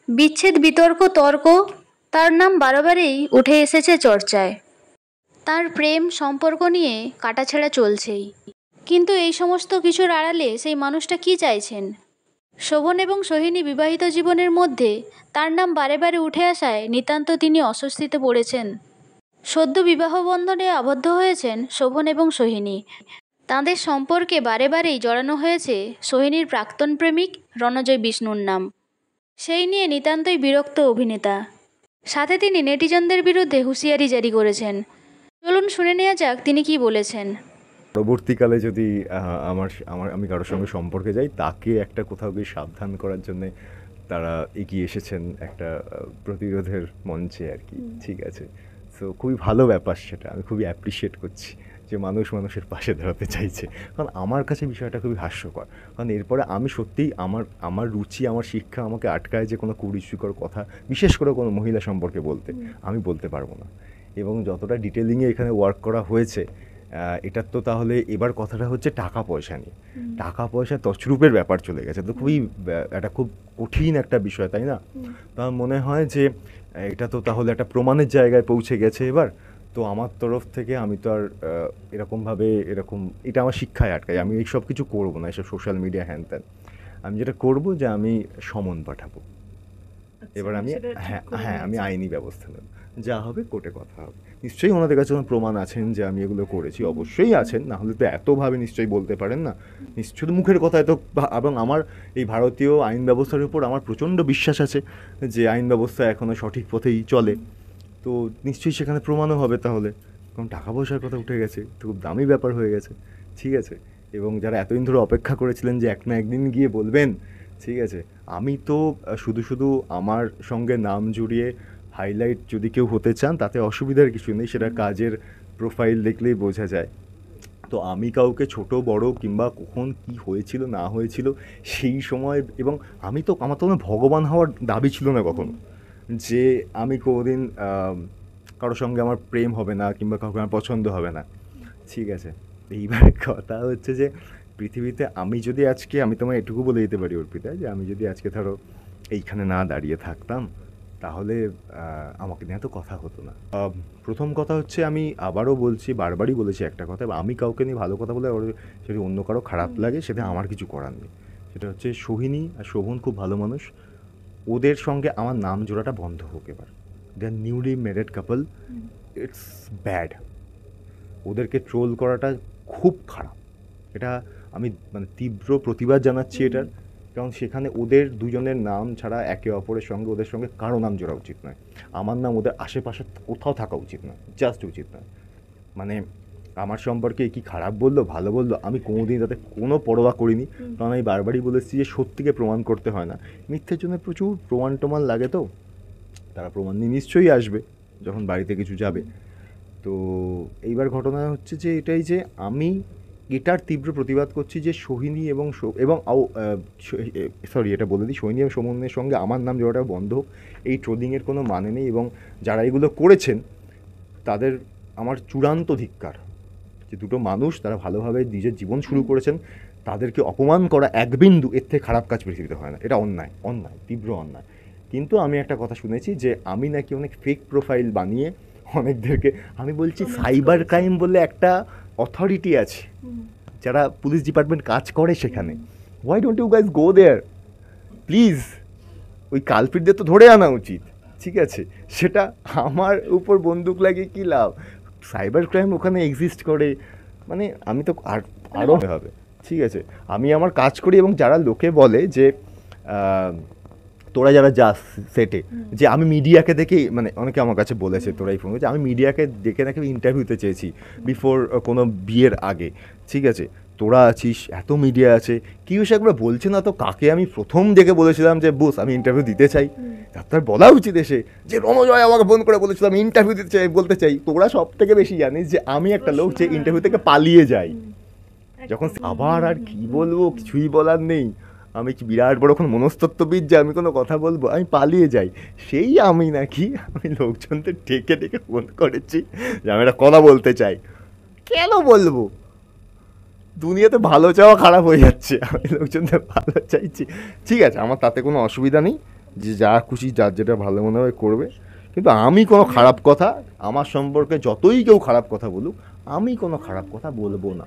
বিচ্ছেদ বিতর্ক তর্ক তার নাম বারবারই উঠে এসেছে চর্চায়। তার প্রেম সম্পর্ক নিয়ে কাটাছেঁড়া চলছেই, কিন্তু এই সমস্ত কিছুর আড়ালে সেই মানুষটা কি চাইছেন? শোভন এবং সোহিনী বিবাহিত জীবনের মধ্যে তার নাম বারে বারে উঠে আসায় নিতান্ত তিনি অস্বস্তিতে পড়েছেন। সদ্য বিবাহ বন্ধনে আবদ্ধ হয়েছেন শোভন এবং সোহিনী। তাঁদের সম্পর্কে বারে বারেই জড়ানো হয়েছে সোহিনীর প্রাক্তন প্রেমিক রণজয় বিষ্ণুর নাম। সেই নিয়ে নিতান্তই বিরক্ত অভিনেতা। সাথে তিনি নেটিজনদের বিরুদ্ধে হুঁশিয়ারি জারি করেছেন। চলুন শুনে নেওয়া যাক তিনি কি বলেছেন। পরবর্তীকালে যদি আমি কারোর সঙ্গে সম্পর্কে যাই, তাকে একটা কোথাও গিয়ে সাবধান করার জন্যে তারা এগিয়ে এসেছেন একটা প্রতিরোধের মঞ্চে আর কি। ঠিক আছে, সো খুবই ভালো ব্যাপার, সেটা আমি খুবই অ্যাপ্রিসিয়েট করছি যে মানুষ মানুষের পাশে দাঁড়াতে চাইছে। কারণ আমার কাছে বিষয়টা খুবই হাস্যকর, কারণ এরপরে আমি সত্যিই আমার রুচি, আমার শিক্ষা আমাকে আটকায় যে কোনো কুরুচিকর কথা, বিশেষ করে কোনো মহিলা সম্পর্কে বলতে আমি বলতে পারবো না। এবং যতটা ডিটেলিংয়ে এখানে ওয়ার্ক করা হয়েছে, এটার তো তাহলে এবার কথাটা হচ্ছে টাকা পয়সা নিয়ে। টাকা পয়সা তছরূপের ব্যাপার চলে গেছে, তো খুবই একটা খুব কঠিন একটা বিষয়, তাই না? তা মনে হয় যে এটা তো তাহলে একটা প্রমাণের জায়গায় পৌঁছে গেছে এবার। তো আমার তরফ থেকে আমি তো আর এটা আমার শিক্ষায় আটকাই, আমি এই সব কিছু করবো না, এসব সোশ্যাল মিডিয়া হ্যান ত্যান। আমি যেটা করবো যে আমি সমন পাঠাবো। এবার আমি আইনি ব্যবস্থা নেব, যা হবে কোর্টে কথা হবে। নিশ্চয়ই ওনাদের কাছে কোনো প্রমাণ আছেন যে আমি এগুলো করেছি, অবশ্যই আছেন, না হলে তো এতভাবে নিশ্চয়ই বলতে পারেন না। নিশ্চয়ই মুখের কথায় তো। এবং আমার এই ভারতীয় আইন ব্যবস্থার উপর আমার প্রচণ্ড বিশ্বাস আছে যে আইন ব্যবস্থা এখনও সঠিক পথেই চলে, তো নিশ্চয়ই সেখানে প্রমাণও হবে তাহলে। কারণ টাকা পয়সার কথা উঠে গেছে, তো খুব দামি ব্যাপার হয়ে গেছে। ঠিক আছে, এবং যারা এতদিন ধরে অপেক্ষা করেছিলেন যে এক না একদিন গিয়ে বলবেন, ঠিক আছে, আমি তো শুধু আমার সঙ্গে নাম জুড়িয়ে হাইলাইট যদি কেউ হতে চান তাতে অসুবিধার কিছু নেই, সেটা কাজের প্রোফাইল দেখলেই বোঝা যায়। তো আমি কাউকে ছোট বড় কিংবা কখন কি হয়েছিল না হয়েছিল সেই সময়, এবং আমার তো ভগবান হওয়ার দাবি ছিল না কখনো যে আমি কোনোদিন কারোর সঙ্গে আমার প্রেম হবে না কিংবা কাউকে আমার পছন্দ হবে না। ঠিক আছে, এইবার কথা হচ্ছে যে পৃথিবীতে আমি তোমায় এটুকু বলে দিতে পারি অর্পিতা, যে আমি যদি আজকে ধরো এইখানে না দাঁড়িয়ে থাকতাম তাহলে আমাকে নিয়ে তো কথা হতো না। প্রথম কথা হচ্ছে, আমি আবারও বলছি, বারবারই বলেছি একটা কথা, আমি কাউকে নিয়ে ভালো কথা বলে যদি অন্য কারো খারাপ লাগে সেটা আমার কিছু করার নেই। সেটা হচ্ছে সোহিনী আর শোভন খুব ভালো মানুষ, ওদের সঙ্গে আমার নাম জোড়াটা বন্ধ হোক এবার। They are newly married couple, it's bad. ওদেরকে ট্রোল করাটা খুব খারাপ, এটা আমি তীব্র প্রতিবাদ জানাচ্ছি এটার। কারণ সেখানে ওদের দুজনের নাম ছাড়া একে অপরের সঙ্গে ওদের সঙ্গে কারো নাম জোড়া উচিত নয়। আমার নাম ওদের আশেপাশে কোথাও থাকা উচিত নয়, জাস্ট উচিত নয়। আমার সম্পর্কে কি খারাপ বললো ভালো বললো আমি কোনোদিন তাতে কোনো পরোয়া করিনি। কারণ আমি বারবারই বলেছি যে সত্যিকে প্রমাণ করতে হয় না, মিথ্যের জন্য প্রচুর প্রমাণ লাগে, তো তারা প্রমাণ নিয়ে নিশ্চয়ই আসবে যখন বাড়িতে কিছু যাবে। তো এইবার ঘটনা হচ্ছে যে এটাই, যে আমি এটার তীব্র প্রতিবাদ করছি যে সোহিনী এবং এটা বলে দিই, সোহিনী এবং শোভনের সঙ্গে আমার নাম জোড়াটা বন্ধ হোক। এই ট্রোলিংয়ের কোনো মানে নেই, এবং যারা এগুলো করেছেন তাদের আমার চূড়ান্ত ধিক্কার। যে দুটো মানুষ তারা ভালোভাবে নিজের জীবন শুরু করেছেন, তাদেরকে অপমান করা এক বিন্দু এর থেকে খারাপ কাজ পৃথিবীতে হয় না। এটা অন্যায়, তীব্র অন্যায়। কিন্তু আমি একটা কথা শুনেছি যে আমি নাকি অনেক ফেক প্রোফাইল বানিয়ে অনেকদেরকে, আমি বলছি সাইবার ক্রাইম বলে একটা অথরিটি আছে যারা পুলিশ ডিপার্টমেন্ট কাজ করে সেখানে, why don't you guys go there please? ওই কালপিটদের তো ধরে আনা উচিত। ঠিক আছে, সেটা আমার উপর বন্দুক লাগিয়ে কী লাভ? সাইবার ক্রাইম ওখানে এক্সিস্ট করে, আমি তো আরও হবে। ঠিক আছে, আমি আমার কাজ করি, এবং যারা লোকে বলে যে তোরা যারা যাস সেটে, যে আমি মিডিয়াকে দেখে, অনেকে আমার কাছে বলেছে তোরাই ফোন করছে, আমি মিডিয়াকে দেখে নাকি ইন্টারভিউতে চেয়েছি বিফোর কোনো বিয়ের আগে। ঠিক আছে, তোরা আছিস, এত মিডিয়া আছে, কি বিষয় একবার বলছে না তো কাকে আমি প্রথম দেখে বলেছিলাম যে বস আমি ইন্টারভিউ দিতে চাই? তার বলা উচিত এসে যে রণজয় আমাকে ফোন করে বলেছিলাম ইন্টারভিউ দিতে চাই, বলতে চাই। তোরা সব থেকে বেশি জানিস যে আমি একটা লোক যে ইন্টারভিউ থেকে পালিয়ে যাই যখন। আবার আর কি বলবো, কিছুই বলার নেই। আমি কি বিরাট বড় কোনো মনস্তত্ত্ববিদ যে আমি কোনো কথা বলবো? আমি পালিয়ে যাই। সেই আমি লোকজনদের ডেকে ফোন করেছি যে আমি একটা কথা বলতে চাই। কেন বলবো? দুনিয়াতে ভালো চাওয়া খারাপ হয়ে যাচ্ছে, আমি লোকজনদের ভালো চাইছি। ঠিক আছে, আমার তাতে কোনো অসুবিধা নেই, যে যা খুশি যার যেটা ভালো মনে হয় করবে, কিন্তু আমি কোনো খারাপ কথা, আমার সম্পর্কে যতই কেউ খারাপ কথা বলুক, আমি কোনো খারাপ কথা বলবো না।